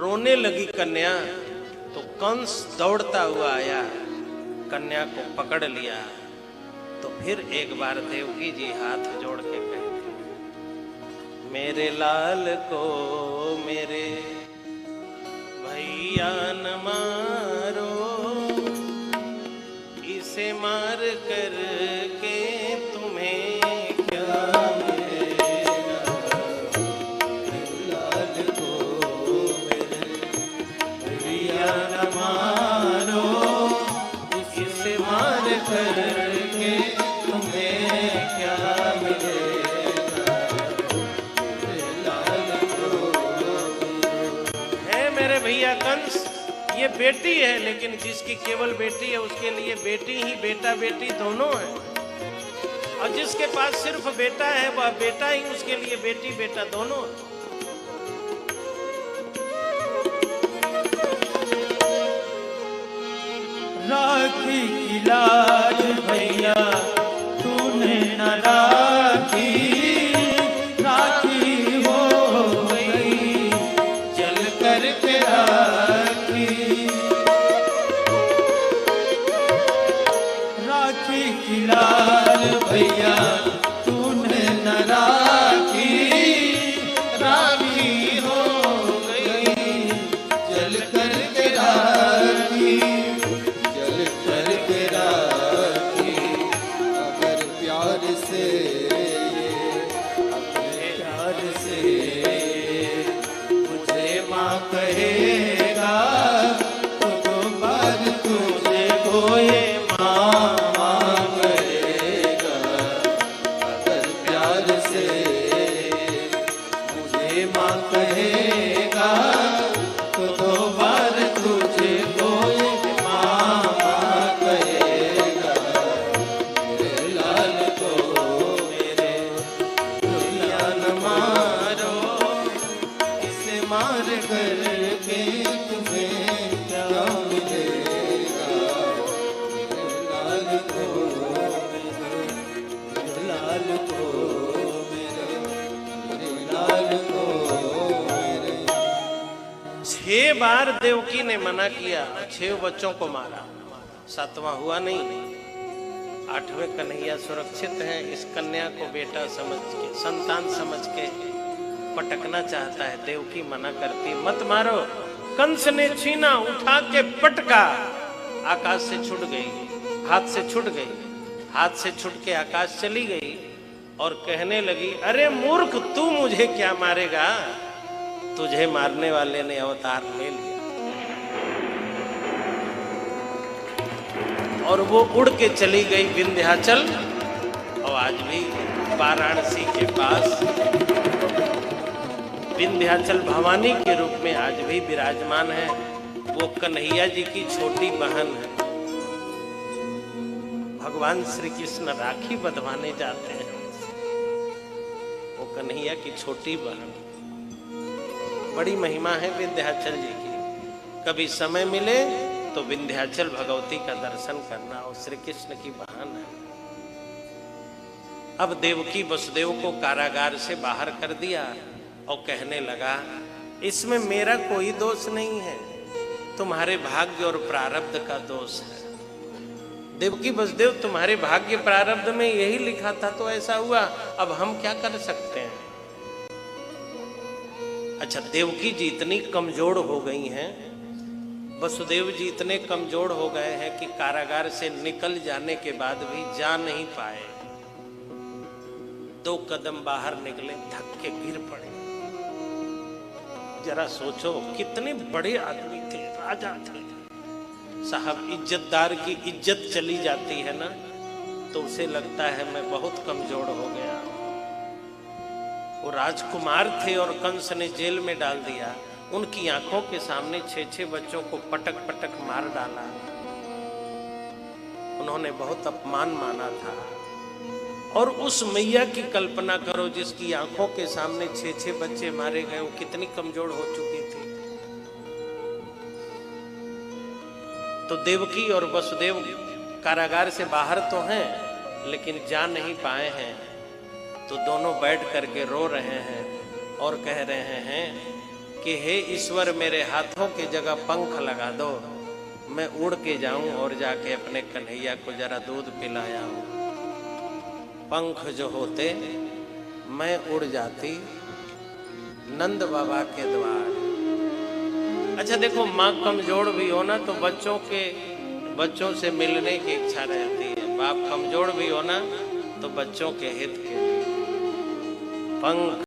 रोने लगी कन्या तो कंस दौड़ता हुआ आया, कन्या को पकड़ लिया। तो फिर एक बार देवकी जी हाथ जोड़ के कहती, मेरे लाल को मेरे भैया न मारो, इसे मार कर के तुम्हें क्या मिलेगा। लाल को मेरे भैया न मारो, इसे मार कर के तुम्हें क्या मिलेगा। लाल को है मेरे भैया कंस, ये बेटी है, लेकिन जिसकी केवल बेटी है उसके लिए बेटी ही बेटा बेटी दोनों है, और जिसके पास सिर्फ बेटा है वह बेटा ही उसके लिए बेटी बेटा दोनों है। राखी की लाज भैया तूने न राखी, राखी हो गई जल कर के राखी। राखी की लाज भैया तूने न राखी, राखी हो गई जल कर के राखी। अगर प्यार से अपने प्यार से मुझे माँ कहेगा तो दो बार तुझे गोए माँ माँ कहेगा। अगर प्यार से मुझे माँ कहेगा तो दो बार तुझे गोए मार करके तुम्हें क्या मिलेगा। लाल को मेरे लाल को मेरे लाल को मेरे। 6 बार देवकी ने मना किया, 6 बच्चों को मारा, 7वां हुआ नहीं। 8वें कन्हैया सुरक्षित हैं, इस कन्या को बेटा समझ के, संतान समझ के पटकना चाहता है। देवकी मना करती, मत मारो। कंस ने छीना, उठा के पटका, आकाश से छूट गई, हाथ से छूट गई, हाथ से छूट के आकाश चली गई और कहने लगी, अरे मूर्ख, तू मुझे क्या मारेगा, तुझे मारने वाले ने अवतार ले लिया। और वो उड़ के चली गई विंध्याचल, और आज भी वाराणसी के पास विंध्याचल भवानी के रूप में आज भी विराजमान है। वो कन्हैया जी की छोटी बहन है। भगवान श्री कृष्ण राखी बंधवाने जाते हैं, वो कन्हैया की छोटी बहन। बड़ी महिमा है विंध्याचल जी की। कभी समय मिले तो विंध्याचल भगवती का दर्शन करना, और श्री कृष्ण की बहन है। अब देवकी वसुदेव को कारागार से बाहर कर दिया और कहने लगा, इसमें मेरा कोई दोष नहीं है, तुम्हारे भाग्य और प्रारब्ध का दोष है। देवकी वसुदेव, तुम्हारे भाग्य प्रारब्ध में यही लिखा था तो ऐसा हुआ, अब हम क्या कर सकते हैं। अच्छा, देवकी जी इतनी कमजोर हो गई हैं, वसुदेव जी इतने कमजोर हो गए हैं कि कारागार से निकल जाने के बाद भी जा नहीं पाए। 2 कदम बाहर निकले, थक के गिर पड़े। जरा सोचो, कितने बड़े आदमी थे, राजा थे साहब। इज्जतदार की इज्जत चली जाती है ना, तो उसे लगता है मैं बहुत कमजोर हो गया। वो राजकुमार थे और कंस ने जेल में डाल दिया। उनकी आंखों के सामने 6-6 बच्चों को पटक पटक मार डाला। उन्होंने बहुत अपमान माना था। और उस मैया की कल्पना करो जिसकी आंखों के सामने 6-6 बच्चे मारे गए, वो कितनी कमजोर हो चुकी थी। तो देवकी और वसुदेव कारागार से बाहर तो हैं, लेकिन जा नहीं पाए हैं। तो दोनों बैठ करके रो रहे हैं और कह रहे हैं कि हे ईश्वर मेरे हाथों की जगह पंख लगा दो, मैं उड़ के जाऊं और जाके अपने कन्हैया को जरा दूध पिलाया हूं। पंख जो होते मैं उड़ जाती नंद बाबा के द्वार। अच्छा देखो, माँ कमजोर भी हो ना तो बच्चों से मिलने की इच्छा रहती है, बाप कमजोर भी हो ना तो बच्चों के हित के लिए पंख